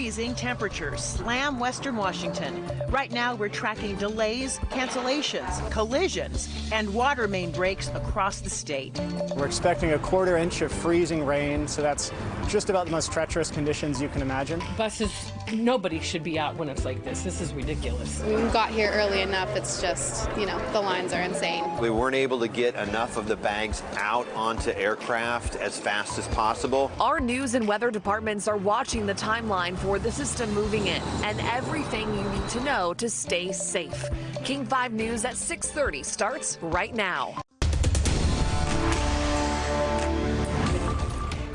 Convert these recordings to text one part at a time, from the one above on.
freezing temperatures slam Western Washington. Right now, we're tracking delays, cancellations, collisions, and water main breaks across the state. We're expecting a quarter-inch of freezing rain, so that's just about the most treacherous conditions you can imagine. Buses, nobody should be out when it's like this. This is ridiculous. We got here early enough. It's just, the lines are insane. We weren't able to get enough of the bags out onto aircraft as fast as possible. Our news and weather departments are watching the timeline for the system moving in and everything you need to know to stay safe. King 5 News at 6:30 starts right now.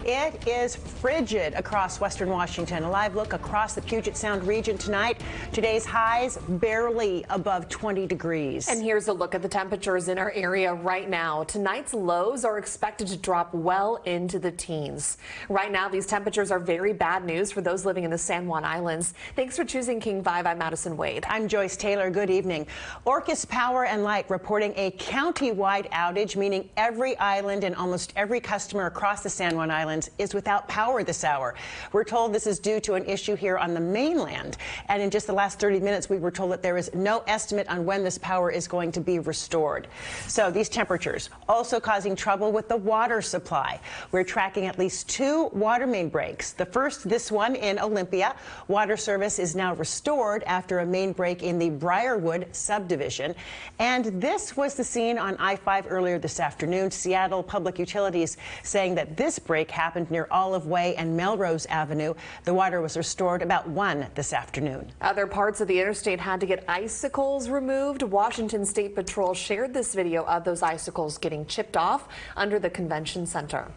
It is frigid across Western Washington. A live look across the Puget Sound region tonight. Today's highs barely above 20 degrees. And here's a look at the temperatures in our area right now. Tonight's lows are expected to drop well into the teens. Right now, these temperatures are very bad news for those living in the San Juan Islands. Thanks for choosing King 5. I'm Madison Wade. I'm Joyce Taylor. Good evening. Orcus Power and Light reporting a county-wide outage, meaning every island and almost every customer across the San Juan Islands is without power this hour. We're told this is due to an issue here on the mainland. And in just the last 30 minutes, we were told that there is no estimate on when this power is going to be restored. So these temperatures also causing trouble with the water supply. We're tracking at least 2 water main breaks. The first, this one in Olympia. Water service is now restored after a main break in the Briarwood subdivision. And this was the scene on I-5 earlier this afternoon. Seattle Public Utilities saying that this break happened near Olive Way and Melrose Avenue. The water was restored about 1 this afternoon. Other parts of the interstate had to get icicles removed. Washington State Patrol shared this video of those icicles getting chipped off under the convention center.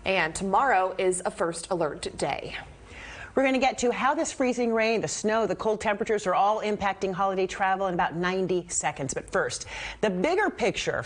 And tomorrow is a first alert day. We're going to get to how this freezing rain, the snow, the cold temperatures are all impacting holiday travel in about 90 seconds. But first, the bigger picture.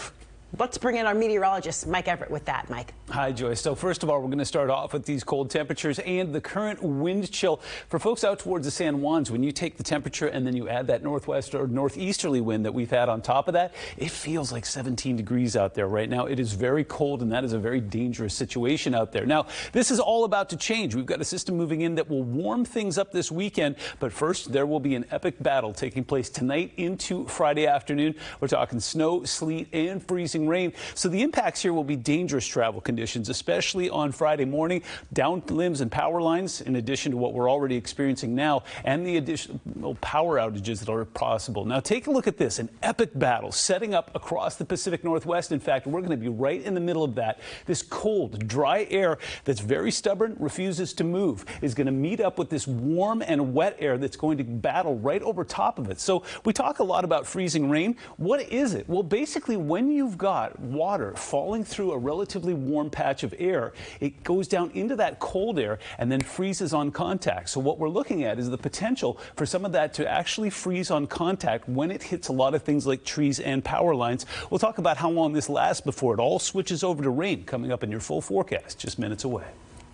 Let's bring in our meteorologist, Mike Everett, with that. Mike. Hi, Joyce. So first of all, we're going to start off with these cold temperatures and the current wind chill. For folks out towards the San Juans, when you take the temperature and then you add that northwest or northeasterly wind that we've had on top of that, it feels like 17 degrees out there right now. It is very cold, and that is a very dangerous situation out there. Now, this is all about to change. We've got a system moving in that will warm things up this weekend. But first, there will be an epic battle taking place tonight into Friday afternoon. We're talking snow, sleet, and freezing rain. So the impacts here will be dangerous travel conditions, especially on Friday morning. Down limbs and power lines, in addition to what we're already experiencing now, and the additional power outages that are possible. Now take a look at this, an epic battle setting up across the Pacific Northwest. In fact, we're going to be right in the middle of that. This cold, dry air that's very stubborn, refuses to move, is going to meet up with this warm and wet air that's going to battle right over top of it. So we talk a lot about freezing rain. What is it? Well, basically, when you've got water falling through a relatively warm patch of air, it goes down into that cold air and then freezes on contact. So what we're looking at is the potential for some of that to actually freeze on contact when it hits a lot of things like trees and power lines. We'll talk about how long this lasts before it all switches over to rain, coming up in your full forecast just minutes away.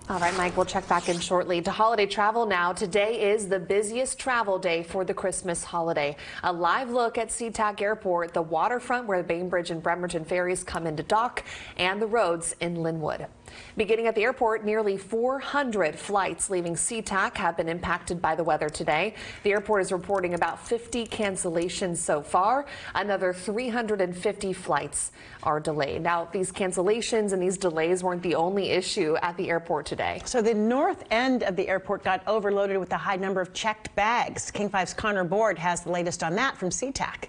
All right, Mike, we'll check back in shortly. To holiday travel now. Today is the busiest travel day for the Christmas holiday. A live look at SeaTac Airport, the waterfront where the Bainbridge and Bremerton ferries come into dock, and the roads in Linwood. Beginning at the airport, nearly 400 flights leaving SeaTac have been impacted by the weather today. The airport is reporting about 50 cancellations so far. Another 350 flights are delayed. Now, these cancellations and these delays weren't the only issue at the airport today. So the north end of the airport got overloaded with a high number of checked bags. King 5's Connor Board has the latest on that from SeaTac.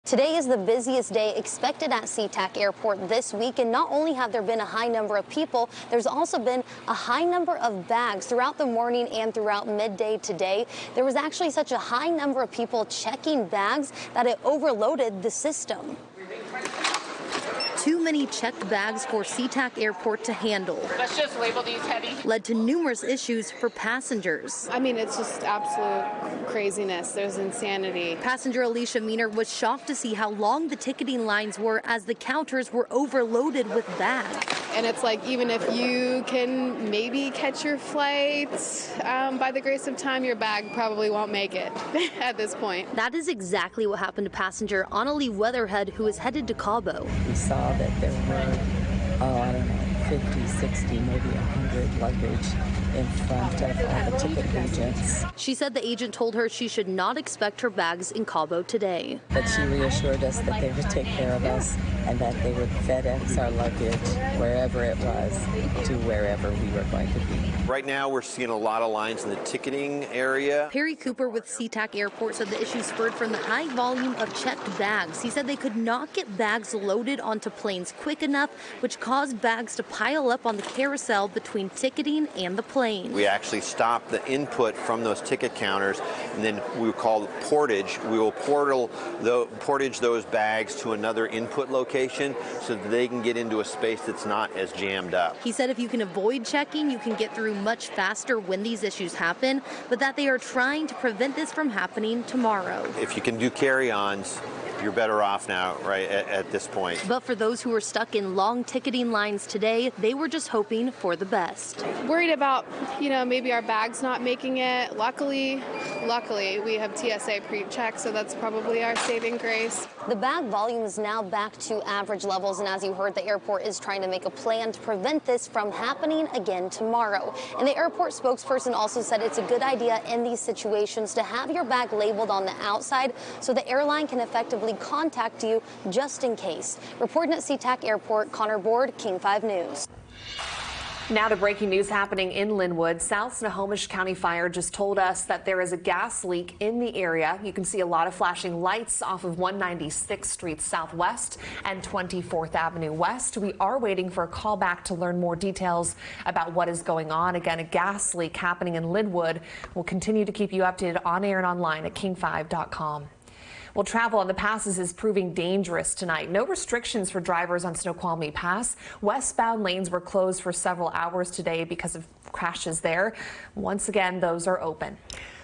Today is the busiest day expected at SeaTac Airport this week, and not only have there been a high number of people, there's also been a high number of bags throughout the morning and throughout midday today. There was actually such a high number of people checking bags that it overloaded the system. Too many checked bags for SeaTac Airport to handle. Let's just label these heavy. Led to numerous issues for passengers. I mean, it's just absolute craziness. There's insanity. Passenger Alicia Meaner was shocked to see how long the ticketing lines were as the counters were overloaded with bags. And it's like, even if you can maybe catch your flight, by the grace of time, your bag probably won't make it at this point. That is exactly what happened to passenger Annalie Weatherhead, who is headed to Cabo. We saw that there were, I don't know, 50, 60, maybe 100 luggage in front of all the ticket agents. She said the agent told her she should not expect her bags in Cabo today. But she reassured us that they would take care of us and that they would FedEx our luggage wherever it was to wherever we were going to be. Right now, we're seeing a lot of lines in the ticketing area. Perry Cooper with SeaTac Airport said the issue spurred from the high volume of checked bags. He said they could not get bags loaded onto planes quick enough, which caused bags to pile up on the carousel between ticketing and the plane. We actually stop the input from those ticket counters, and then we call portage. We will portage those bags to another input location so that they can get into a space that's not as jammed up. He said if you can avoid checking, you can get through much faster when these issues happen, but that they are trying to prevent this from happening tomorrow. If you can do carry-ons, you're better off now, right, at this point. But for those who were stuck in long ticketing lines today, they were just hoping for the best. Worried about, maybe our bags not making it. Luckily, we have TSA pre-check, so that's probably our saving grace. The bag volume is now back to average levels, and as you heard, the airport is trying to make a plan to prevent this from happening again tomorrow. And the airport spokesperson also said it's a good idea in these situations to have your bag labeled on the outside so the airline can effectively contact you just in case. Reporting at SeaTac Airport, Connor Board, King 5 News. Now to breaking news happening in Linwood. South Snohomish County Fire just told us that there is a gas leak in the area. You can see a lot of flashing lights off of 196th Street Southwest and 24th Avenue West. We are waiting for a call back to learn more details about what is going on. Again, a gas leak happening in Linwood. We'll continue to keep you updated on air and online at king5.com. Well, travel on the passes is proving dangerous tonight. No restrictions for drivers on Snoqualmie Pass. Westbound lanes were closed for several hours today because of crashes there. Once again, those are open.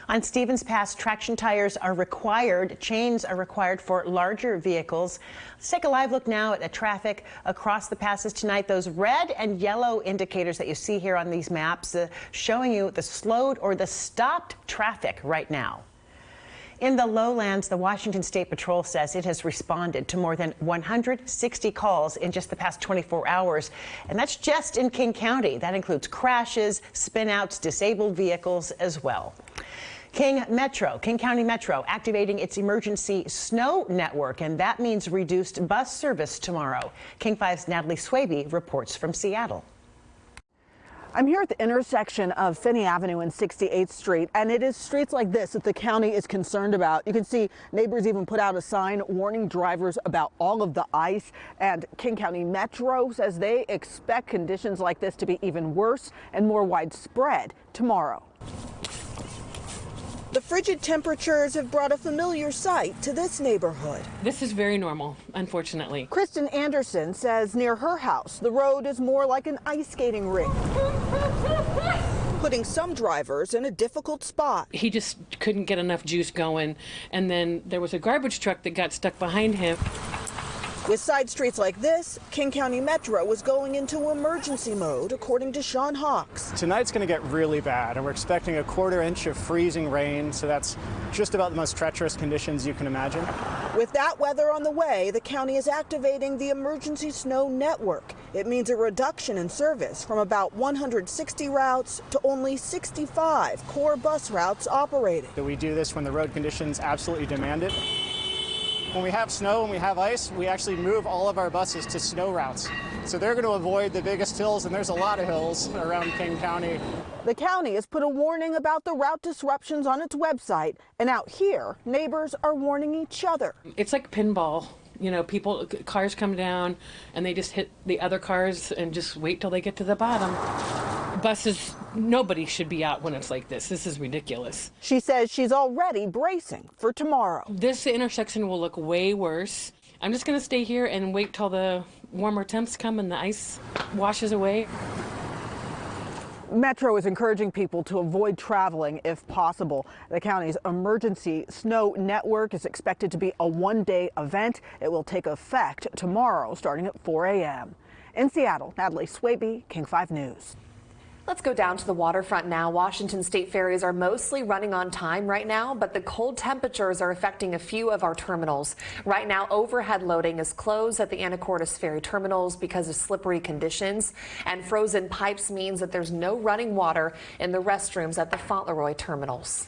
On Stevens Pass, traction tires are required. Chains are required for larger vehicles. Let's take a live look now at the traffic across the passes tonight. Those red and yellow indicators that you see here on these maps showing you the slowed or the stopped traffic right now. In the lowlands, the Washington State Patrol says it has responded to more than 160 calls in just the past 24 hours. And that's just in King County. That includes crashes, spinouts, disabled vehicles as well. King County Metro activating its emergency snow network, and that means reduced bus service tomorrow. King 5's Natalie Swaby reports from Seattle. I'm here at the intersection of Finney Avenue and 68th Street, and it is streets like this that the county is concerned about. You can see neighbors even put out a sign warning drivers about all of the ice, and King County Metro says they expect conditions like this to be even worse and more widespread tomorrow. The frigid temperatures have brought a familiar sight to this neighborhood. This is very normal, unfortunately. Kristen Anderson says near her house, the road is more like an ice skating rink, putting some drivers in a difficult spot. He just couldn't get enough juice going, and then there was a garbage truck that got stuck behind him. With side streets like this, King County Metro was going into emergency mode, according to Sean Hawks. Tonight's going to get really bad, and we're expecting a 1/4 inch of freezing rain, so that's just about the most treacherous conditions you can imagine. With that weather on the way, the county is activating the emergency snow network. It means a reduction in service from about 160 routes to only 65 core bus routes operated. We do this when the road conditions absolutely demand it. When we have snow and we have ice, we actually move all of our buses to snow routes. So they're going to avoid the biggest hills, and there's a lot of hills around King County. The county has put a warning about the route disruptions on its website, and out here, neighbors are warning each other. It's like pinball. Cars come down and they just hit the other cars and just wait till they get to the bottom. Buses, nobody should be out when it's like this. This is ridiculous. She says she's already bracing for tomorrow. This intersection will look way worse. I'm just going to stay here and wait till the warmer temps come and the ice washes away. Metro is encouraging people to avoid traveling if possible. The county's emergency snow network is expected to be a one-day event. It will take effect tomorrow starting at 4 a.m. In Seattle, Natalie Swaby, King 5 News. Let's go down to the waterfront now. Washington state ferries are mostly running on time right now, but the cold temperatures are affecting a few of our terminals. Right now, overhead loading is closed at the Anacortes ferry terminals because of slippery conditions, and frozen pipes means that there's no running water in the restrooms at the Fauntleroy terminals.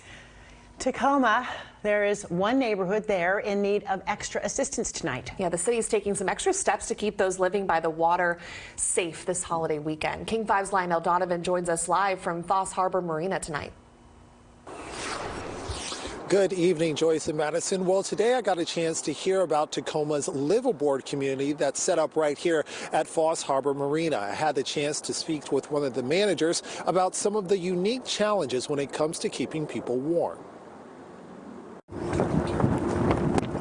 Tacoma, there is one neighborhood there in need of extra assistance tonight. Yeah, the city is taking some extra steps to keep those living by the water safe this holiday weekend. King 5's Lionel Donovan joins us live from Foss Harbor Marina tonight. Good evening, Joyce and Madison. Well, today I got a chance to hear about Tacoma's liveaboard community that's set up right here at Foss Harbor Marina. I had the chance to speak with one of the managers about some of the unique challenges when it comes to keeping people warm.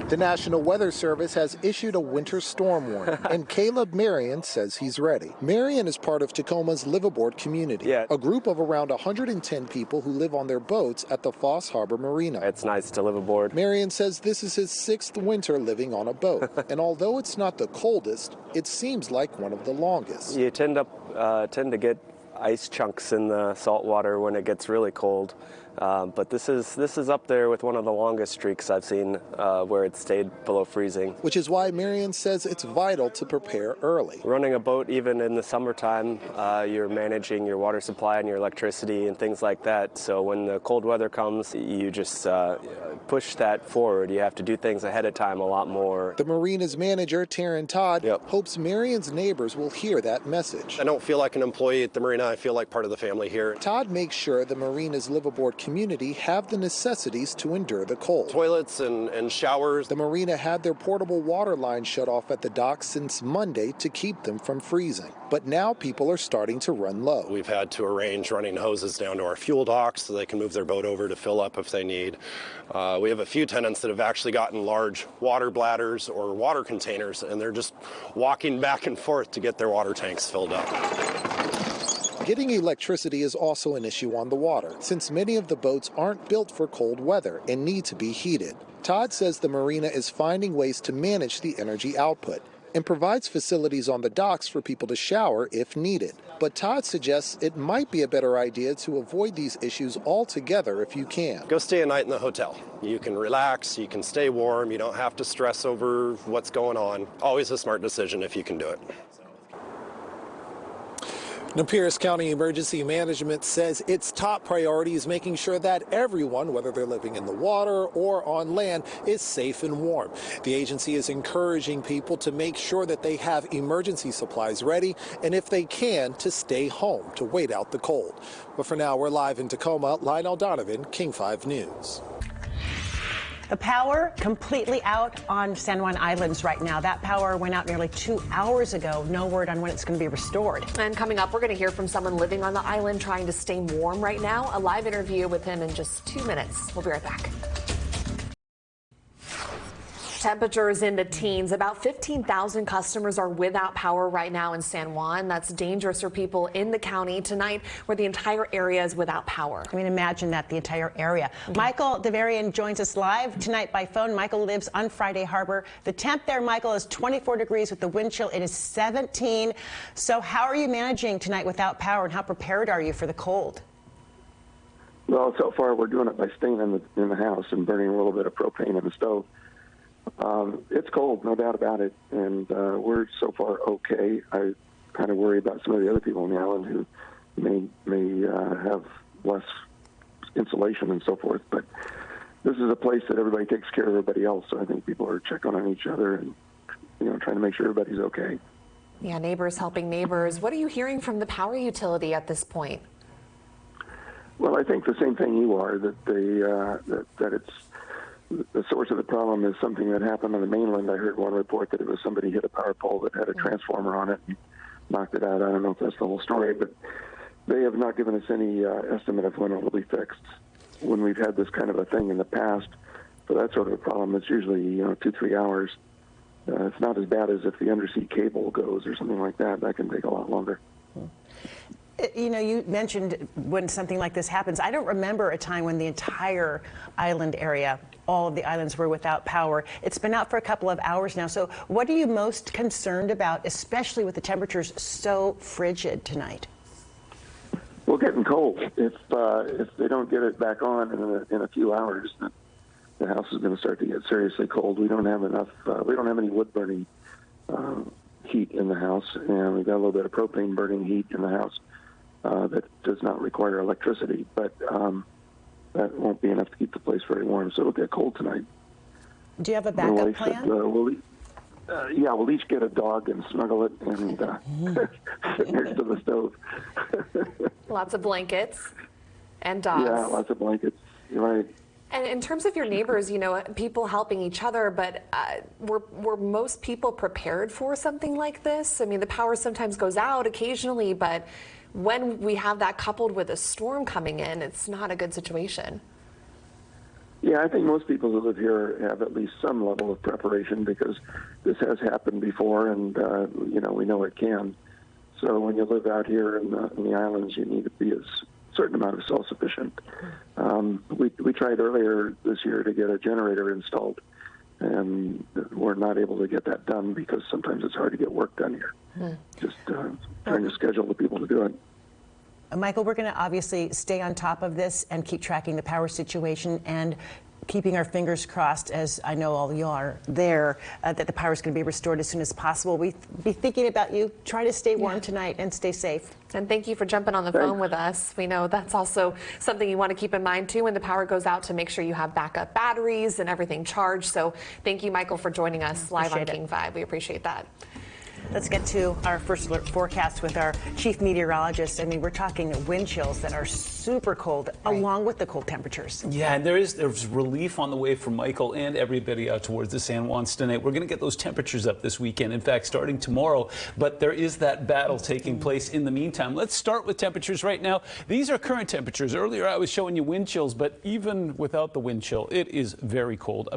The National Weather Service has issued a winter storm warning, and Caleb Marion says he's ready. Marion is part of Tacoma's liveaboard community, a group of around 110 people who live on their boats at the Foss Harbor Marina. It's nice to live aboard. Marion says this is his 6th winter living on a boat, and although it's not the coldest, it seems like one of the longest. You tend to get ice chunks in the salt water when it gets really cold. But this is up there with one of the longest streaks I've seen where it stayed below freezing. Which is why Marion says it's vital to prepare early. Running a boat, even in the summertime, you're managing your water supply and your electricity and things like that. So when the cold weather comes, you just push that forward. You have to do things ahead of time a lot more. The marina's manager, Taryn Todd, hopes Marion's neighbors will hear that message. I don't feel like an employee at the marina. I feel like part of the family here. Todd makes sure the marina's liveaboard community have the necessities to endure the cold. Toilets and showers. The marina had their portable water line shut off at the docks since Monday to keep them from freezing. But now people are starting to run low. We've had to arrange running hoses down to our fuel docks so they can move their boat over to fill up if they need. We have a few tenants that have actually gotten large water bladders or water containers, and they're just walking back and forth to get their water tanks filled up. Getting electricity is also an issue on the water, since many of the boats aren't built for cold weather and need to be heated. Todd says the marina is finding ways to manage the energy output and provides facilities on the docks for people to shower if needed. But Todd suggests it might be a better idea to avoid these issues altogether if you can. Go stay a night in the hotel. You can relax, you can stay warm, you don't have to stress over what's going on. Always a smart decision if you can do it. Pierce County Emergency Management says its top priority is making sure that everyone, whether they're living in the water or on land, is safe and warm. The agency is encouraging people to make sure that they have emergency supplies ready, and if they can, to stay home to wait out the cold. But for now, we're live in Tacoma. Lionel Donovan, King 5 News. The power completely out on San Juan Islands right now. That power went out nearly 2 hours ago. No word on when it's going to be restored. And coming up, we're going to hear from someone living on the island trying to stay warm right now. A live interview with him in just 2 minutes. We'll be right back. Temperatures in the teens. About 15,000 customers are without power right now in San Juan. That's dangerous for people in the county tonight where the entire area is without power. I mean, imagine that, the entire area. Michael Devarian joins us live tonight by phone. Michael lives on Friday Harbor. The temp there, Michael, is 24 degrees with the wind chill. It is 17. So how are you managing tonight without power, and how prepared are you for the cold? Well, so far we're doing it by staying in the house and burning a little bit of propane in the stove. It's cold, no doubt about it, and we're so far okay. I kind of worry about some of the other people on the island who may have less insulation and so forth. But this is a place that everybody takes care of everybody else, so I think people are checking on each other and trying to make sure everybody's okay. Yeah, neighbors helping neighbors. What are you hearing from the power utility at this point? Well, I think the same thing you are, that that it's the source of the problem is something that happened on the mainland. I heard one report that it was somebody hit a power pole that had a transformer on it and knocked it out. I don't know if that's the whole story, but they have not given us any estimate of when it will be fixed. When we've had this kind of a thing in the past, for that sort of a problem, it's usually 2-3 hours. It's not as bad as if the undersea cable goes or something like that. That can take a lot longer. You mentioned when something like this happens. I don't remember a time when the entire island area, all of the islands, were without power. It's been out for a couple of hours now. So what are you most concerned about, especially with the temperatures so frigid tonight? Well, Well, getting cold. If they don't get it back on in a few hours, then the house is going to start to get seriously cold. We don't have enough. We don't have any wood burning heat in the house, and we've got a little bit of propane burning heat in the house that does not require electricity. But that won't be enough to keep the place very warm. So it'll get cold tonight. Do you have a backup plan? We'll each get a dog and snuggle it and sit next to the stove. Lots of blankets and dogs. Yeah, lots of blankets. You're right. And in terms of your neighbors, people helping each other, but were most people prepared for something like this? I mean, the power sometimes goes out occasionally, but when we have that coupled with a storm coming in, it's not a good situation. Yeah, I think most people who live here have at least some level of preparation because this has happened before, and we know it can. So when you live out here in the islands, you need to be a certain amount of self-sufficient. We tried earlier this year to get a generator installed, and we're not able to get that done because sometimes it's hard to get work done here. Just trying to schedule the people to do it. Michael, we're going to obviously stay on top of this and keep tracking the power situation and keeping our fingers crossed, as I know all you are there, that the power is going to be restored as soon as possible. We'll be thinking about you. Try to stay warm tonight and stay safe. And thank you for jumping on the phone with us. We know that's also something you want to keep in mind, too, when the power goes out, to make sure you have backup batteries and everything charged. So thank you, Michael, for joining us live on King 5. We appreciate that. Let's get to our first alert forecast with our chief meteorologist. I mean, we're talking wind chills that are super cold, along with the cold temperatures. Yeah, and there's relief on the way for Michael and everybody out towards the San Juans tonight. We're going to get those temperatures up this weekend, in fact, starting tomorrow. But there is that battle taking place in the meantime. Let's start with temperatures right now. These are current temperatures. Earlier, I was showing you wind chills, but even without the wind chill, it is very cold,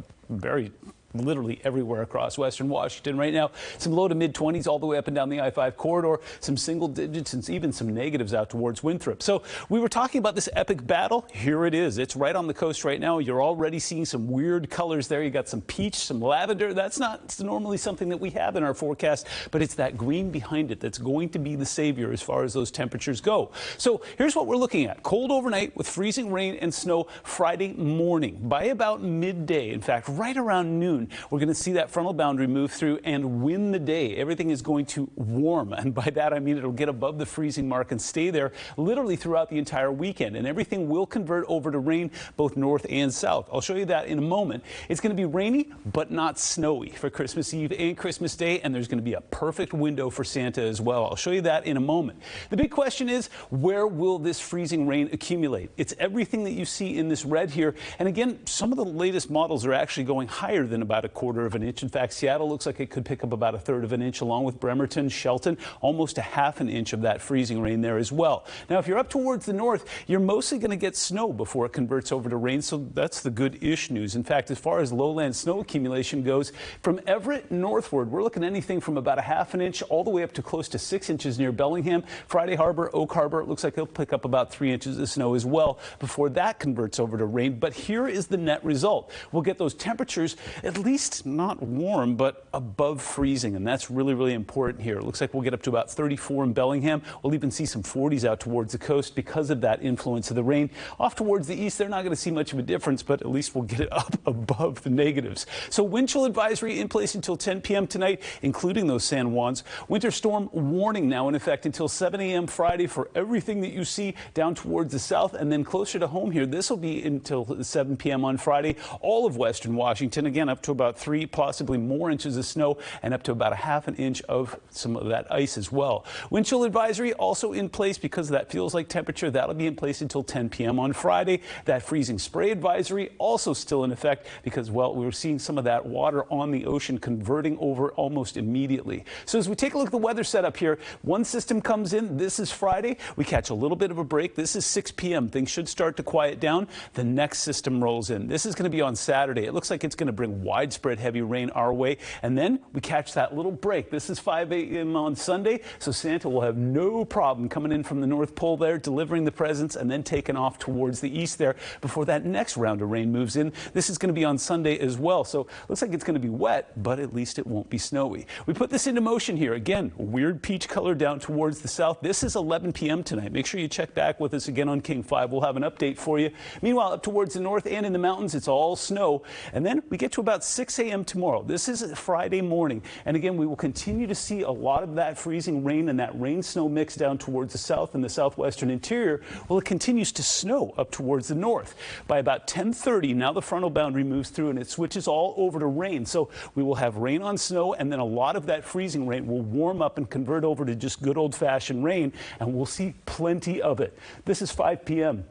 literally everywhere across western Washington right now. Some low to mid 20s all the way up and down the I-5 corridor, some single digits and even some negatives out towards Winthrop. So we were talking about this epic battle. Here it is. It's right on the coast right now. You're already seeing some weird colors there. You got some peach, some lavender. That's not normally something that we have in our forecast, but it's that green behind it that's going to be the savior as far as those temperatures go. So here's what we're looking at. Cold overnight with freezing rain and snow Friday morning. By about midday, in fact, right around noon, we're going to see that frontal boundary move through and win the day. Everything is going to warm, and by that I mean it'll get above the freezing mark and stay there literally throughout the entire weekend, and everything will convert over to rain both north and south. I'll show you that in a moment. It's going to be rainy but not snowy for Christmas Eve and Christmas Day, and there's going to be a perfect window for Santa as well. I'll show you that in a moment. The big question is, where will this freezing rain accumulate? It's everything that you see in this red here, and again, some of the latest models are actually going higher than about a quarter of an inch. In fact, Seattle looks like it could pick up about a third of an inch, along with Bremerton, Shelton, almost a half an inch of that freezing rain there as well. Now, if you're up towards the north, you're mostly going to get snow before it converts over to rain, so that's the good-ish news. In fact, as far as lowland snow accumulation goes, from Everett northward, we're looking at anything from about a half an inch all the way up to close to 6 inches near Bellingham. Friday Harbor, Oak Harbor, it looks like it'll pick up about 3 inches of snow as well before that converts over to rain. But here is the net result. We'll get those temperatures at least not warm, but above freezing, and that's really, really important here. It looks like we'll get up to about 34 in Bellingham. We'll even see some 40s out towards the coast because of that influence of the rain. Off towards the east, they're not going to see much of a difference, but at least we'll get it up above the negatives. So wind chill advisory in place until 10 p.m. tonight, including those San Juans. Winter storm warning now in effect until 7 a.m. Friday for everything that you see down towards the south, and then closer to home here, this will be until 7 p.m. on Friday. All of western Washington, again, up to about 3, possibly more inches of snow, and up to about a half an inch of some of that ice as well. Wind chill advisory also in place because of that feels like temperature. That'll be in place until 10 p.m. on Friday. That freezing spray advisory also still in effect because, well, we're seeing some of that water on the ocean converting over almost immediately. So as we take a look at the weather setup here, one system comes in. This is Friday. We catch a little bit of a break. This is 6 p.m. Things should start to quiet down. The next system rolls in. This is going to be on Saturday. It looks like it's going to bring wild widespread heavy rain our way. And then we catch that little break. This is 5 a.m. on Sunday, so Santa will have no problem coming in from the North Pole there, delivering the presents, and then taking off towards the east there before that next round of rain moves in. This is going to be on Sunday as well, so looks like it's going to be wet, but at least it won't be snowy. We put this into motion here. Again, weird peach color down towards the south. This is 11 p.m. tonight. Make sure you check back with us again on King 5. We'll have an update for you. Meanwhile, up towards the north and in the mountains, it's all snow. And then we get to about 6 a.m. tomorrow. This is Friday morning. And again, we will continue to see a lot of that freezing rain and that rain-snow mix down towards the south and the southwestern interior. Well, it continues to snow up towards the north. By about 10:30, now the frontal boundary moves through and it switches all over to rain. So we will have rain on snow, and then a lot of that freezing rain will warm up and convert over to just good old-fashioned rain, and we'll see plenty of it. This is 5 p.m.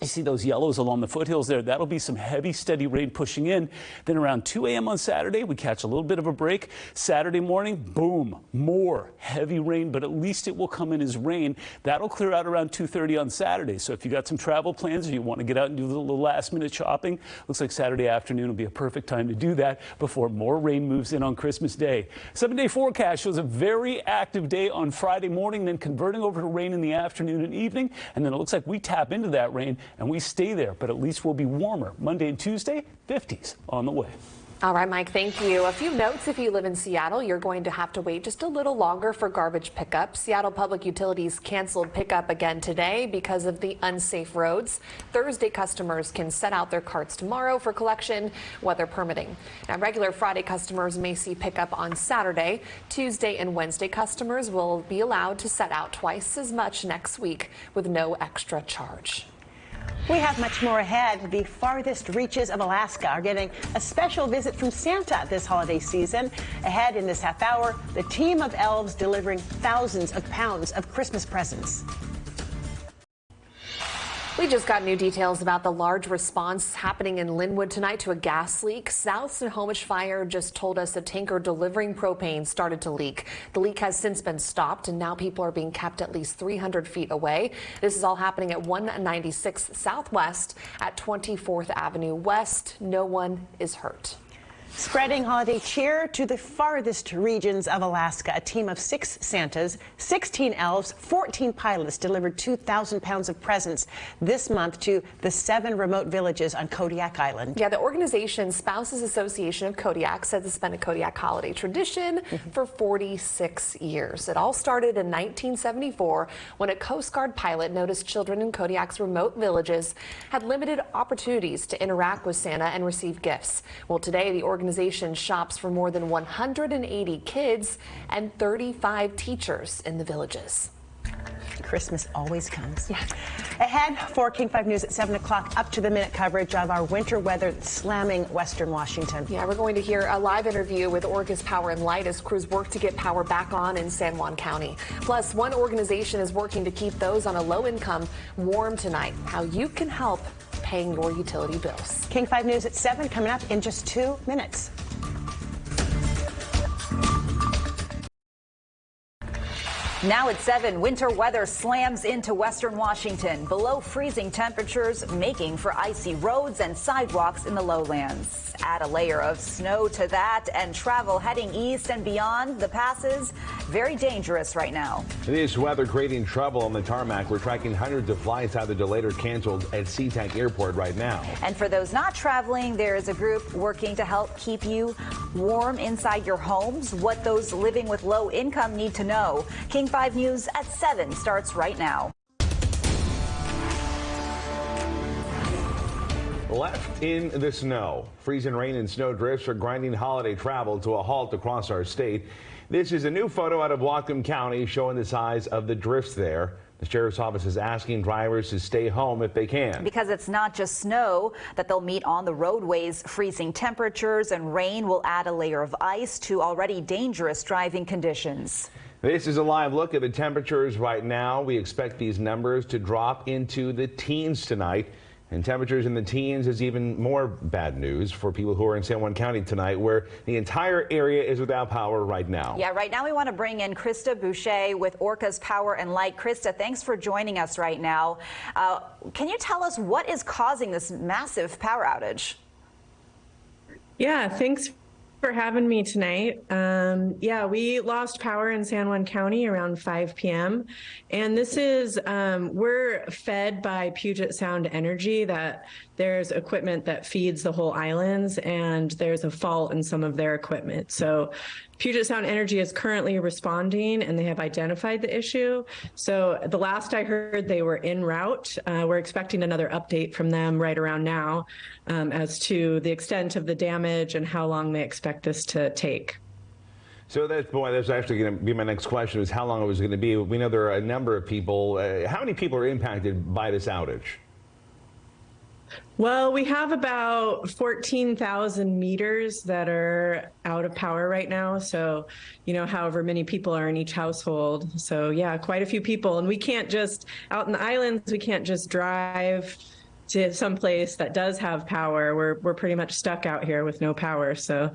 You see those yellows along the foothills there. That'll be some heavy, steady rain pushing in. Then around 2 a.m. on Saturday, we catch a little bit of a break. Saturday morning, boom, more heavy rain, but at least it will come in as rain. That'll clear out around 2:30 on Saturday. So if you got some travel plans or you want to get out and do a little last-minute shopping, looks like Saturday afternoon will be a perfect time to do that before more rain moves in on Christmas Day. 7-day forecast shows a very active day on Friday morning, then converting over to rain in the afternoon and evening. And then it looks like we tap into that rain and we stay there, but at least we'll be warmer. Monday and Tuesday, 50s on the way. All right, Mike, thank you. A few notes: if you live in Seattle, you're going to have to wait just a little longer for garbage pickup. Seattle Public Utilities canceled pickup again today because of the unsafe roads. Thursday customers can set out their carts tomorrow for collection, weather permitting. Now, regular Friday customers may see pickup on Saturday. Tuesday and Wednesday customers will be allowed to set out twice as much next week with no extra charge. We have much more ahead. The farthest reaches of Alaska are getting a special visit from Santa this holiday season. Ahead in this half hour, the team of elves delivering thousands of pounds of Christmas presents. We just got new details about the large response happening in Linwood tonight to a gas leak. South Snohomish Fire just told us a tanker delivering propane started to leak. The leak has since been stopped, and now people are being kept at least 300 feet away. This is all happening at 196 Southwest at 24th Avenue West. No one is hurt. Spreading holiday cheer to the farthest regions of Alaska. A team of 6 Santas, 16 elves, 14 pilots delivered 2,000 pounds of presents this month to the 7 remote villages on Kodiak Island. Yeah, the organization Spouses Association of Kodiak says it's been a Kodiak holiday tradition for 46 years. It all started in 1974 when a Coast Guard pilot noticed children in Kodiak's remote villages had limited opportunities to interact with Santa and receive gifts. Well, today the organization shops for more than 180 kids and 35 teachers in the villages. Christmas always comes. Yeah. Ahead for King 5 News at 7 o'clock, up to the minute coverage of our winter weather slamming Western Washington. Yeah, we're going to hear a live interview with Orcas Power and Light as crews work to get power back on in San Juan County. Plus, one organization is working to keep those on a low income warm tonight. How you can help paying your utility bills. King 5 News at 7 coming up in just 2 minutes. Now at 7, winter weather slams into Western Washington. Below freezing temperatures making for icy roads and sidewalks in the lowlands. Add a layer of snow to that and travel heading east and beyond the passes. Very dangerous right now. This weather creating trouble on the tarmac. We're tracking hundreds of flights either delayed or canceled at SeaTac Airport right now. And for those not traveling, there is a group working to help keep you warm inside your homes. What those living with low income need to know. King 5 News at 7 starts right now. Left in the snow. Freezing rain and snow drifts are grinding holiday travel to a halt across our state. This is a new photo out of Whatcom County showing the size of the drifts there. The sheriff's office is asking drivers to stay home if they can. Because it's not just snow that they'll meet on the roadways. Freezing temperatures and rain will add a layer of ice to already dangerous driving conditions. This is a live look at the temperatures right now. We expect these numbers to drop into the teens tonight. And temperatures in the teens is even more bad news for people who are in San Juan County tonight, where the entire area is without power right now. Yeah, right now we want to bring in Krista Boucher with Orcas Power and Light. Krista, thanks for joining us right now. Can you tell us what is causing this massive power outage? Yeah, thanks for having me tonight. Yeah, we lost power in San Juan County around 5 p.m. And this is, we're fed by Puget Sound Energy, that there's equipment that feeds the whole islands, and there's a fault in some of their equipment. So Puget Sound Energy is currently responding, and they have identified the issue. So the last I heard, they were en route. We're expecting another update from them right around now as to the extent of the damage and how long they expect this to take. So that's actually going to be my next question, is how long it was going to be. We know there are a number of people. How many people are impacted by this outage? Well, we have about 14,000 meters that are out of power right now. So, however many people are in each household. So yeah, quite a few people. And we can't just, out in the islands, we can't just drive to some place that does have power. We're pretty much stuck out here with no power. So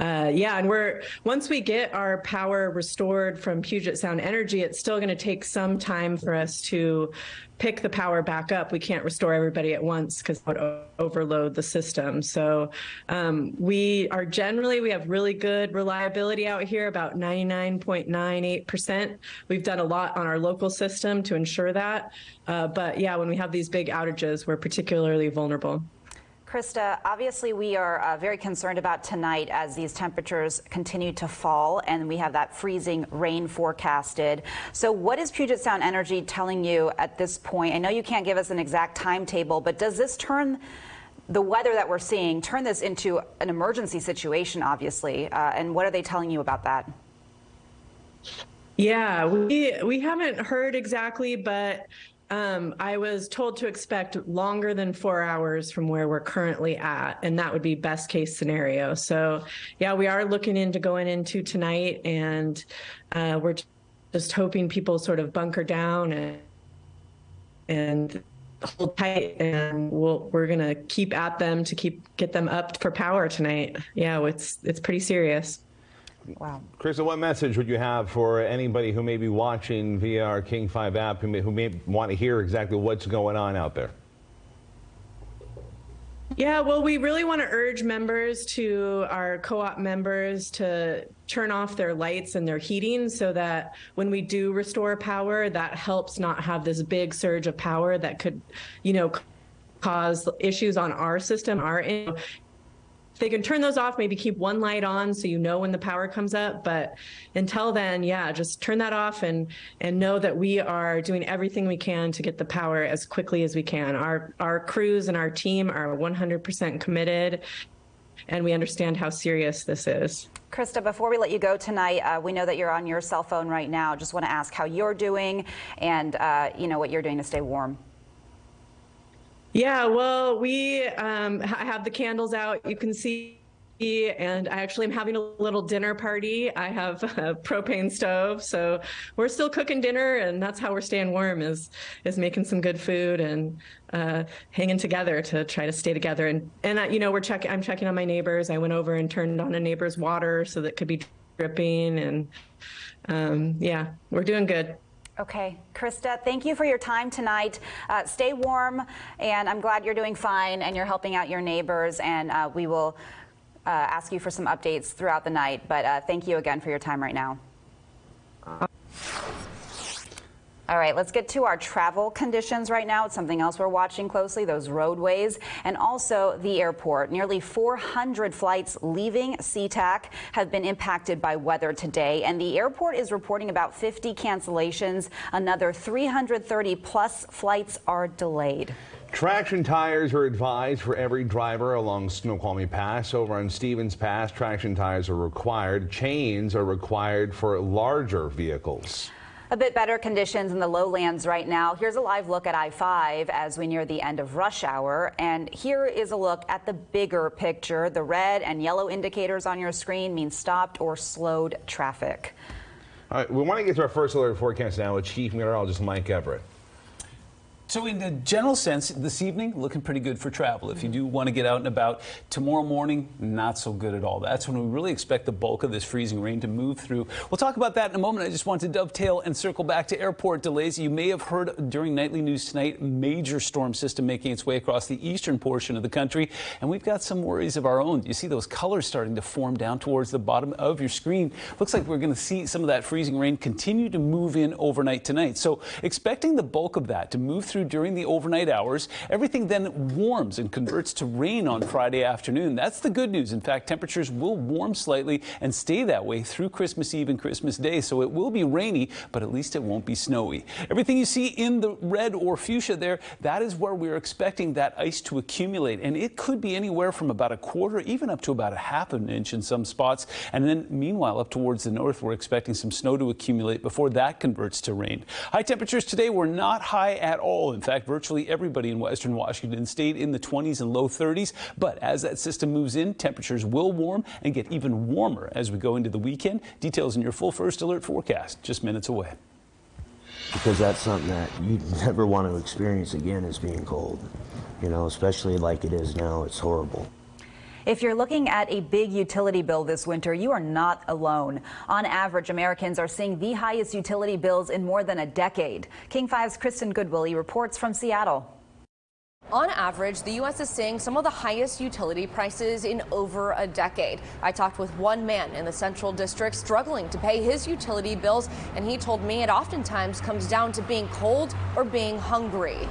yeah, and once we get our power restored from Puget Sound Energy, it's still going to take some time for us to pick the power back up. We can't restore everybody at once because it would overload the system. So we have really good reliability out here, about 99.98%. We've done a lot on our local system to ensure that. But yeah, when we have these big outages, we're particularly vulnerable. Krista, obviously we are very concerned about tonight as these temperatures continue to fall and we have that freezing rain forecasted. So what is Puget Sound Energy telling you at this point? I know you can't give us an exact timetable, but does this turn the weather that we're seeing, turn this into an emergency situation, obviously? And what are they telling you about that? Yeah, we haven't heard exactly, but I was told to expect longer than 4 hours from where we're currently at, and that would be best case scenario. So yeah, we are looking into going into tonight, and we're just hoping people sort of bunker down and hold tight, and we're gonna keep at them to get them up for power tonight. Yeah, it's pretty serious. Wow. Krista, what message would you have for anybody who may be watching via our King 5 app, who may want to hear exactly what's going on out there? Yeah, well, we really want to urge our co-op members to turn off their lights and their heating so that when we do restore power, that helps not have this big surge of power that could, cause issues on our system, they can turn those off, maybe keep one light on so when the power comes up. But until then, yeah, just turn that off and know that we are doing everything we can to get the power as quickly as we can. Our crews and our team are 100% committed, and we understand how serious this is. Krista, before we let you go tonight, we know that you're on your cell phone right now. Just want to ask how you're doing and what you're doing to stay warm. Yeah, well, we have the candles out, you can see, and I actually am having a little dinner party. I have a propane stove, so we're still cooking dinner, and that's how we're staying warm, is making some good food and hanging together to try to stay together. And I'm checking on my neighbors. I went over and turned on a neighbor's water so that could be dripping, and yeah, we're doing good. Okay, Krista, thank you for your time tonight. Stay warm, and I'm glad you're doing fine and you're helping out your neighbors, and we will ask you for some updates throughout the night, but thank you again for your time right now. All right, let's get to our travel conditions right now. It's something else we're watching closely, those roadways, and also the airport. Nearly 400 flights leaving SeaTac have been impacted by weather today, and the airport is reporting about 50 cancellations. Another 330 plus flights are delayed. Traction tires are advised for every driver along Snoqualmie Pass. Over on Stevens Pass, traction tires are required. Chains are required for larger vehicles. A bit better conditions in the lowlands right now. Here's a live look at I-5 as we near the end of rush hour. And here is a look at the bigger picture. The red and yellow indicators on your screen mean stopped or slowed traffic. All right, we want to get to our first alert forecast now with Chief Meteorologist Mike Everett. So in a general sense, this evening, looking pretty good for travel. If you do want to get out and about, tomorrow morning, not so good at all. That's when we really expect the bulk of this freezing rain to move through. We'll talk about that in a moment. I just want to dovetail and circle back to airport delays. You may have heard during nightly news tonight, major storm system making its way across the eastern portion of the country. And we've got some worries of our own. You see those colors starting to form down towards the bottom of your screen. Looks like we're going to see some of that freezing rain continue to move in overnight tonight. So expecting the bulk of that to move through during the overnight hours. Everything then warms and converts to rain on Friday afternoon. That's the good news. In fact, temperatures will warm slightly and stay that way through Christmas Eve and Christmas Day. So it will be rainy, but at least it won't be snowy. Everything you see in the red or fuchsia there, that is where we're expecting that ice to accumulate. And it could be anywhere from about a quarter, even up to about a half an inch in some spots. And then meanwhile, up towards the north, we're expecting some snow to accumulate before that converts to rain. High temperatures today were not high at all. In fact, virtually everybody in western Washington stayed in the 20s and low 30s. But as that system moves in, temperatures will warm and get even warmer as we go into the weekend. Details in your full first alert forecast just minutes away. Because that's something that you never want to experience again, is being cold. You know, especially like it is now. It's horrible. If you're looking at a big utility bill this winter, you are not alone. On average, Americans are seeing the highest utility bills in more than a decade. King 5's Kristen Goodwillie reports from Seattle. On average, the U.S. is seeing some of the highest utility prices in over a decade. I talked with one man in the Central District struggling to pay his utility bills, and he told me it oftentimes comes down to being cold or being hungry.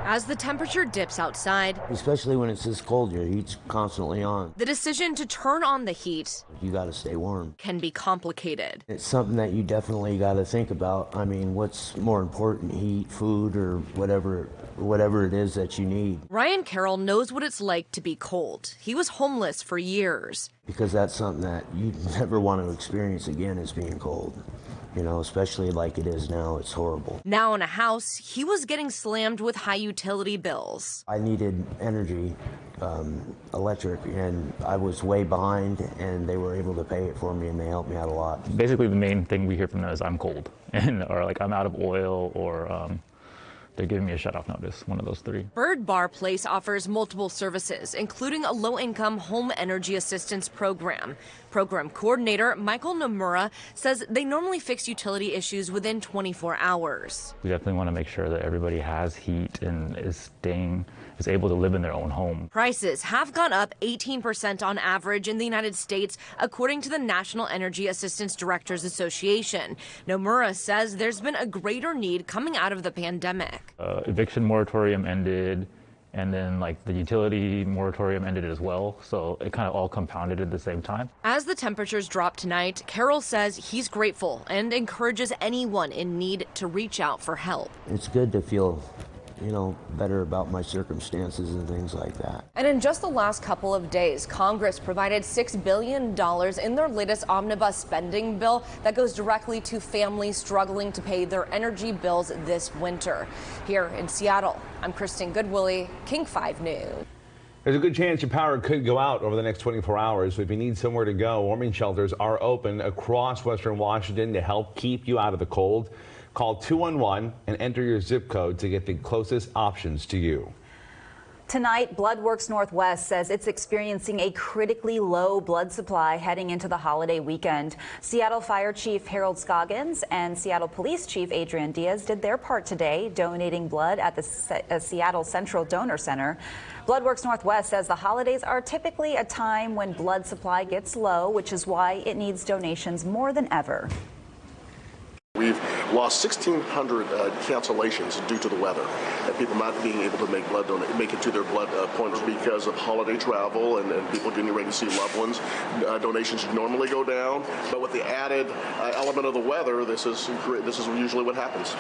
As the temperature dips outside, Especially when it's this cold, your heat's constantly on. the decision to turn on the heat You got to stay warm. can be complicated. It's something that you definitely got to think about. I mean, what's more important, heat, food, or whatever it is that you need? Ryan Carroll knows what it's like to be cold. He was homeless for years. Because that's something that you never want to experience again, is being cold. You know, especially like it is now. It's horrible. Now in a house, he was getting slammed with high utility bills. I needed energy, electric, and I was way behind, and they were able to pay it for me, and they helped me out a lot. Basically, the main thing we hear from them is I'm cold, or like I'm out of oil, or they're giving me a shutoff notice, one of those three. Bird Bar Place offers multiple services, including a low-income home energy assistance program. Program coordinator Michael Nomura says they normally fix utility issues within 24 hours. We definitely want to make sure that everybody has heat and is able to live in their own home. Prices have gone up 18% on average in the United States, according to the National Energy Assistance Directors Association. Nomura says there's been a greater need coming out of the pandemic. Eviction moratorium ended, and then like the utility moratorium ended as well, so it kind of all compounded at the same time. As the temperatures drop tonight, Carroll says he's grateful and encourages anyone in need to reach out for help. It's good to feel, you know, better about my circumstances and things like that. And in just the last couple of days, Congress provided $6 billion in their latest omnibus spending bill that goes directly to families struggling to pay their energy bills this winter. Here in Seattle, I'm Kristen Goodwillie, King 5 News. There's a good chance your power could go out over the next 24 hours. If you need somewhere to go, warming shelters are open across western Washington to help keep you out of the cold. Call 211 and enter your zip code to get the closest options to you. Tonight, BloodWorks Northwest says it's experiencing a critically low blood supply heading into the holiday weekend. Seattle Fire Chief Harold Scoggins and Seattle Police Chief Adrian Diaz did their part today, donating blood at the Seattle Central Donor Center. BloodWorks Northwest says the holidays are typically a time when blood supply gets low, which is why it needs donations more than ever. We've lost 1,600 cancellations due to the weather, and people not being able to make it to their blood appointments because of holiday travel and people getting ready to see loved ones. Donations normally go down, but with the added element of the weather, this is usually what happens.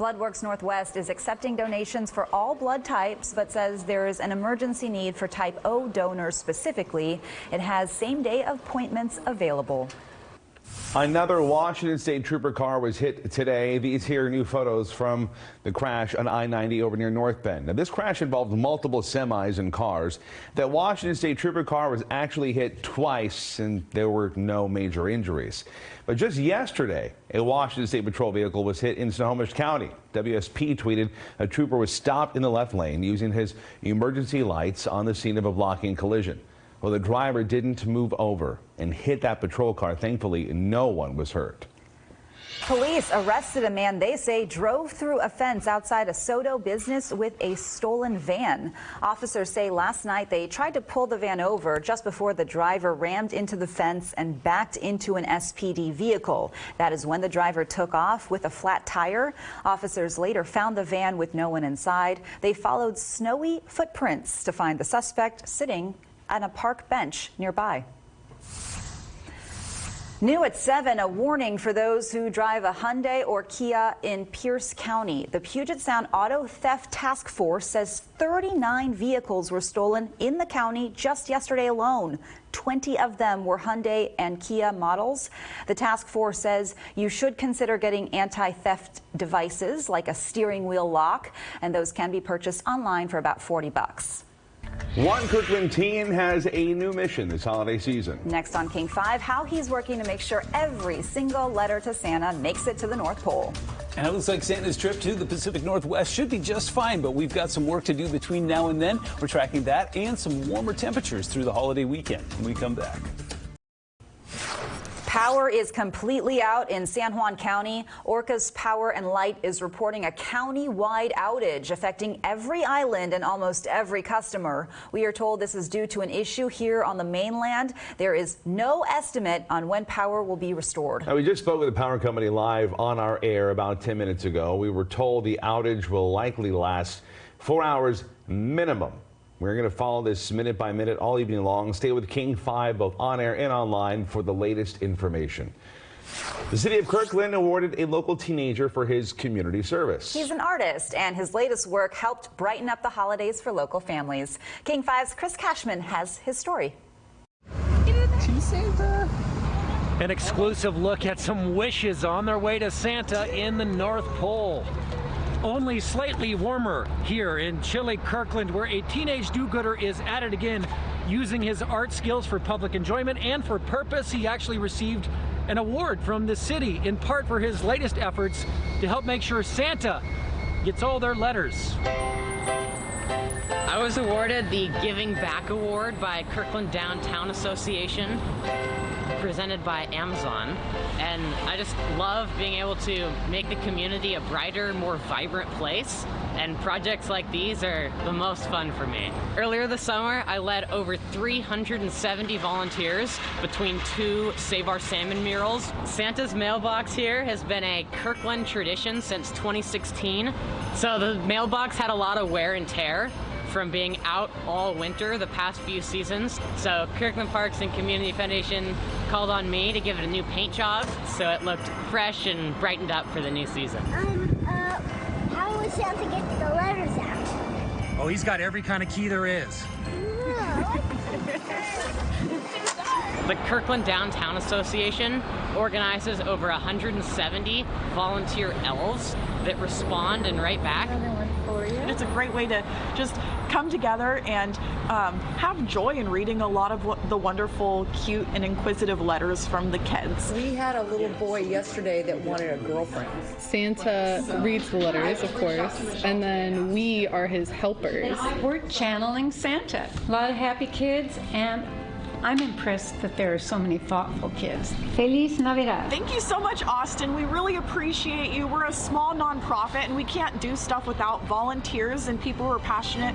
BloodWorks Northwest is accepting donations for all blood types, but says there is an emergency need for type O donors specifically. It has same-day appointments available. Another Washington State Trooper car was hit today. These here are new photos from the crash on I-90 over near North Bend. Now, this crash involved multiple semis and cars. That Washington State Trooper car was actually hit twice, and there were no major injuries. But just yesterday, a Washington State Patrol vehicle was hit in Snohomish County. WSP tweeted a trooper was stopped in the left lane using his emergency lights on the scene of a blocking collision. Well, the driver didn't move over and hit that patrol car. Thankfully, no one was hurt. Police arrested a man they say drove through a fence outside a Soto business with a stolen van. Officers say last night they tried to pull the van over just before the driver rammed into the fence and backed into an SPD vehicle. That is when the driver took off with a flat tire. Officers later found the van with no one inside. They followed snowy footprints to find the suspect sitting on a park bench nearby. New at 7, a warning for those who drive a Hyundai or Kia in Pierce County. The Puget Sound Auto Theft Task Force says 39 vehicles were stolen in the county just yesterday alone. 20 of them were Hyundai and Kia models. The task force says you should consider getting anti-theft devices like a steering wheel lock, and those can be purchased online for about $40. One Kirkland teen has a new mission this holiday season. Next on King 5, how he's working to make sure every single letter to Santa makes it to the North Pole. And it looks like Santa's trip to the Pacific Northwest should be just fine, but we've got some work to do between now and then. We're tracking that and some warmer temperatures through the holiday weekend when we come back. Power is completely out in San Juan County. Orcas Power and Light is reporting a county-wide outage affecting every island and almost every customer. We are told this is due to an issue here on the mainland. There is no estimate on when power will be restored. Now, we just spoke with the power company live on our air about 10 minutes ago. We were told the outage will likely last 4 hours minimum. We're going to follow this minute by minute all evening long. Stay with King 5 both on air and online for the latest information. The city of Kirkland awarded a local teenager for his community service. He's an artist, and his latest work helped brighten up the holidays for local families. King 5's Chris Cashman has his story. To Santa. An exclusive look at some wishes on their way to Santa in the North Pole. Only slightly warmer here in chilly Kirkland, where a teenage do-gooder is at it again, using his art skills for public enjoyment and for purpose. He actually received an award from the city, in part for his latest efforts to help make sure Santa gets all their letters. I was awarded the Giving Back Award by Kirkland Downtown Association, presented by Amazon, and I just love being able to make the community a brighter, more vibrant place, and projects like these are the most fun for me. Earlier this summer, I led over 370 volunteers between 2 Save Our Salmon murals. Santa's mailbox here has been a Kirkland tradition since 2016, so the mailbox had a lot of wear and tear from being out all winter the past few seasons. So Kirkland Parks and Community Foundation called on me to give it a new paint job so it looked fresh and brightened up for the new season. How will Santa get the letters out? Oh, he's got every kind of key there is. The Kirkland Downtown Association organizes over 170 volunteer elves that respond and write back. It's a great way to just come together and have joy in reading a lot of the wonderful, cute, and inquisitive letters from the kids. We had a little boy yesterday that wanted a girlfriend. Santa reads the letters, of course, and then we are his helpers. We're channeling Santa. A lot of happy kids, and I'm impressed that there are so many thoughtful kids. Feliz Navidad. Thank you so much, Austin. We really appreciate you. We're a small nonprofit, and we can't do stuff without volunteers and people who are passionate.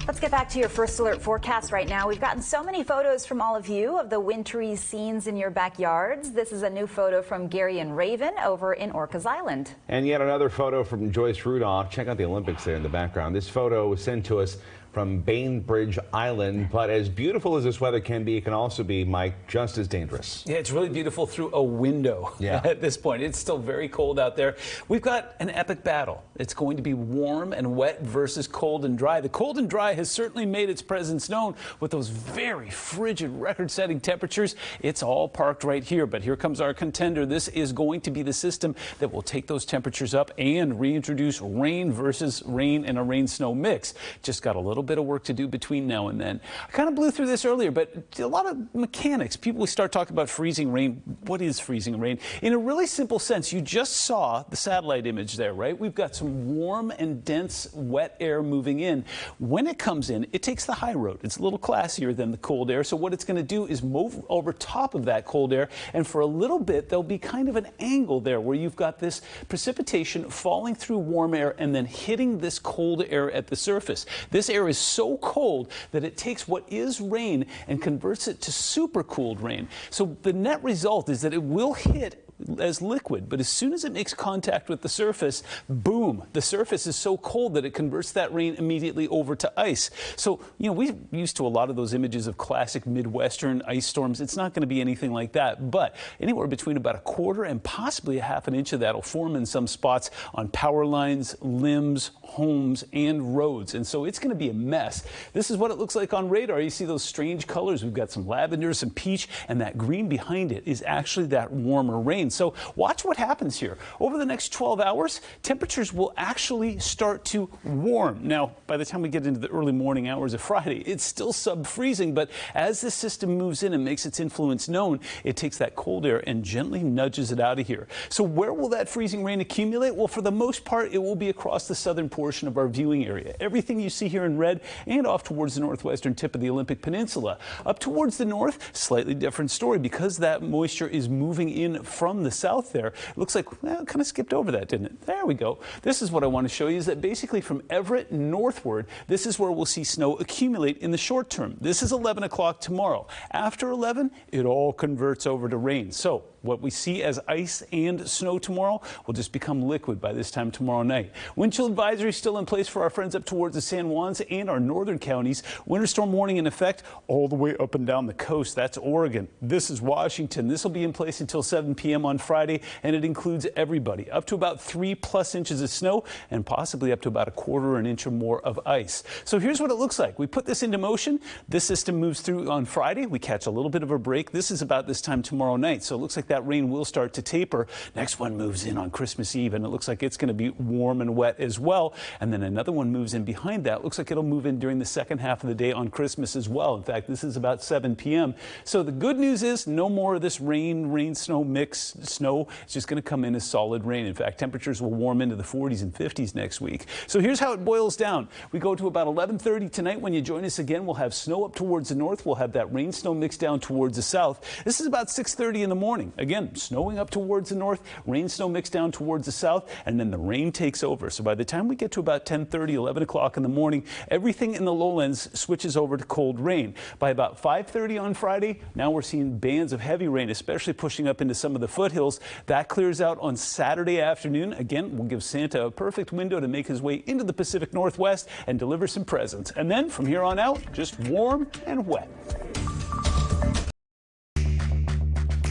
Let's get back to your first alert forecast right now. We've gotten so many photos from all of you of the wintry scenes in your backyards. This is a new photo from Gary and Raven over in Orcas Island. And yet another photo from Joyce Rudolph. Check out the Olympics there in the background. This photo was sent to us from Bainbridge Island. But as beautiful as this weather can be, it can also be, Mike, just as dangerous. Yeah, it's really beautiful through a window at this point. It's still very cold out there. We've got an epic battle. It's going to be warm and wet versus cold and dry. The cold and dry has certainly made its presence known with those very frigid record-setting temperatures. It's all parked right here, but here comes our contender. This is going to be the system that will take those temperatures up and reintroduce rain versus rain and a rain-snow mix. Just got a little bit of work to do between now and then. I kind of blew through this earlier, but a lot of mechanics. People start talking about freezing rain. What is freezing rain? In a really simple sense, you just saw the satellite image there, right? We've got some warm and dense wet air moving in. When it comes in, it takes the high road. It's a little classier than the cold air. So what it's going to do is move over top of that cold air. And for a little bit, there'll be kind of an angle there where you've got this precipitation falling through warm air and then hitting this cold air at the surface. This air is so cold that it takes what is rain and converts it to super cooled rain. So the net result is that it will hit as liquid, but as soon as it makes contact with the surface, boom, the surface is so cold that it converts that rain immediately over to ice. So, you know, we're used to a lot of those images of classic Midwestern ice storms. It's not going to be anything like that, but anywhere between about a quarter and possibly a half an inch of that will form in some spots on power lines, limbs, homes, and roads. And so it's going to be a mess. This is what it looks like on radar. You see those strange colors. We've got some lavender, some peach, and that green behind it is actually that warmer rain. So watch what happens here. Over the next 12 hours, temperatures will actually start to warm. Now, by the time we get into the early morning hours of Friday, it's still sub-freezing, but as this system moves in and makes its influence known, it takes that cold air and gently nudges it out of here. So where will that freezing rain accumulate? Well, for the most part, it will be across the southern portion of our viewing area. Everything you see here in red and off towards the northwestern tip of the Olympic Peninsula. Up towards the north, slightly different story because that moisture is moving in from the south there. It looks like, well, kind of skipped over that, didn't it? There we go. This is what I want to show you is that basically from Everett northward, this is where we'll see snow accumulate in the short term. This is 11 o'clock tomorrow. After 11, it all converts over to rain. So what we see as ice and snow tomorrow will just become liquid by this time tomorrow night. Wind chill advisory still in place for our friends up towards the San Juans and our northern counties. Winter storm warning in effect all the way up and down the coast. That's Oregon. This is Washington. This will be in place until 7 p.m. on Friday, and it includes everybody. Up to about 3+ inches of snow and possibly up to about a quarter or an inch or more of ice. So here's what it looks like. We put this into motion. This system moves through on Friday. We catch a little bit of a break. This is about this time tomorrow night. So it looks like that rain will start to taper. Next one moves in on Christmas Eve, and it looks like it's going to be warm and wet as well. And then another one moves in behind that. Looks like it'll move in during the second half of the day on Christmas as well. In fact, this is about 7 p.m. So the good news is no more of this rain-snow mix. Snow is just going to come in as solid rain. In fact, temperatures will warm into the 40s and 50s next week. So here's how it boils down. We go to about 11:30 tonight. When you join us again, we'll have snow up towards the north. We'll have that rain-snow mix down towards the south. This is about 6:30 in the morning. Again, snowing up towards the north, rain-snow mix down towards the south, and then the rain takes over. So by the time we get to about 10:30, 11 o'clock in the morning, everything in the lowlands switches over to cold rain. By about 5:30 on Friday, now we're seeing bands of heavy rain, especially pushing up into some of the foothills. That clears out on Saturday afternoon. Again, we'll give Santa a perfect window to make his way into the Pacific Northwest and deliver some presents. And then from here on out, just warm and wet.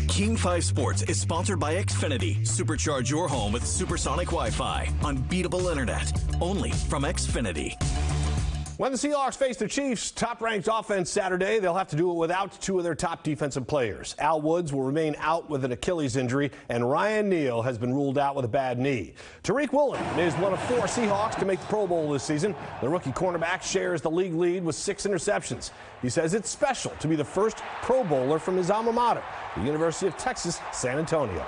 King 5 Sports is sponsored by Xfinity. Supercharge your home with supersonic Wi-Fi. Unbeatable internet. Only from Xfinity. When the Seahawks face the Chiefs' top-ranked offense Saturday, they'll have to do it without two of their top defensive players. Al Woods will remain out with an Achilles injury, and Ryan Neal has been ruled out with a bad knee. Tariq Woolen is one of 4 Seahawks to make the Pro Bowl this season. The rookie cornerback shares the league lead with 6 interceptions. He says it's special to be the first Pro Bowler from his alma mater, the University of Texas, San Antonio.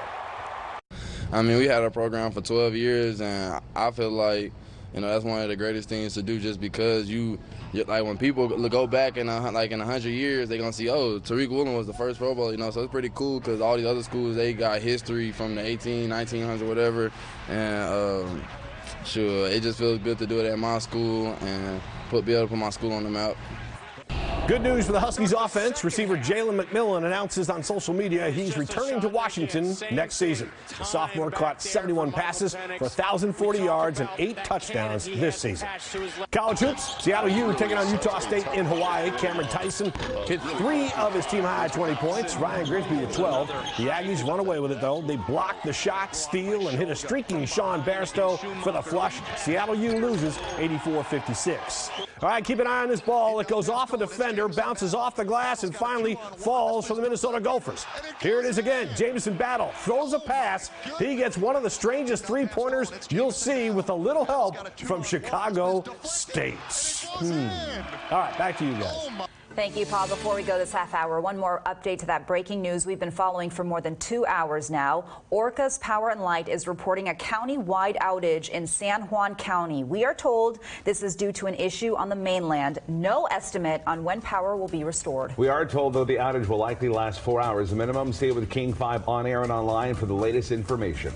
I mean, we had a program for 12 years, and I feel like, you know, that's one of the greatest things to do, just because you like when people go back in like in 100 years, they're gonna see, oh, Tariq Woolen was the first Pro Bowl, you know. So it's pretty cool because all these other schools, they got history from the 1900s, whatever, and sure, it just feels good to do it at my school and be able to put my school on the map. Good news for the Huskies offense. Receiver Jalen McMillan announces on social media he's returning to Washington next season. The sophomore caught 71 passes for 1,040 yards and 8 touchdowns this season. College hoops, Seattle U taking on Utah State in Hawaii. Cameron Tyson hit 3 of his team-high 20 points. Ryan Grigsby with 12. The Aggies run away with it, though. They blocked the shot, steal, and hit a streaking Sean Bairstow for the flush. Seattle U loses 84-56. All right, keep an eye on this ball. It goes off a defender, bounces off the glass, and finally falls for the Minnesota Gophers. Here it is again. Jamison Battle throws a pass. He gets one of the strangest three-pointers you'll see with a little help from Chicago State. All right, back to you guys. Thank you, Paul. Before we go this half hour, one more update to that breaking news we've been following for more than 2 hours now. Orca's Power and Light is reporting a county-wide outage in San Juan County. We are told this is due to an issue on the mainland. No estimate on when power will be restored. We are told, though, the outage will likely last 4 hours minimum. Stay with King 5 on air and online for the latest information.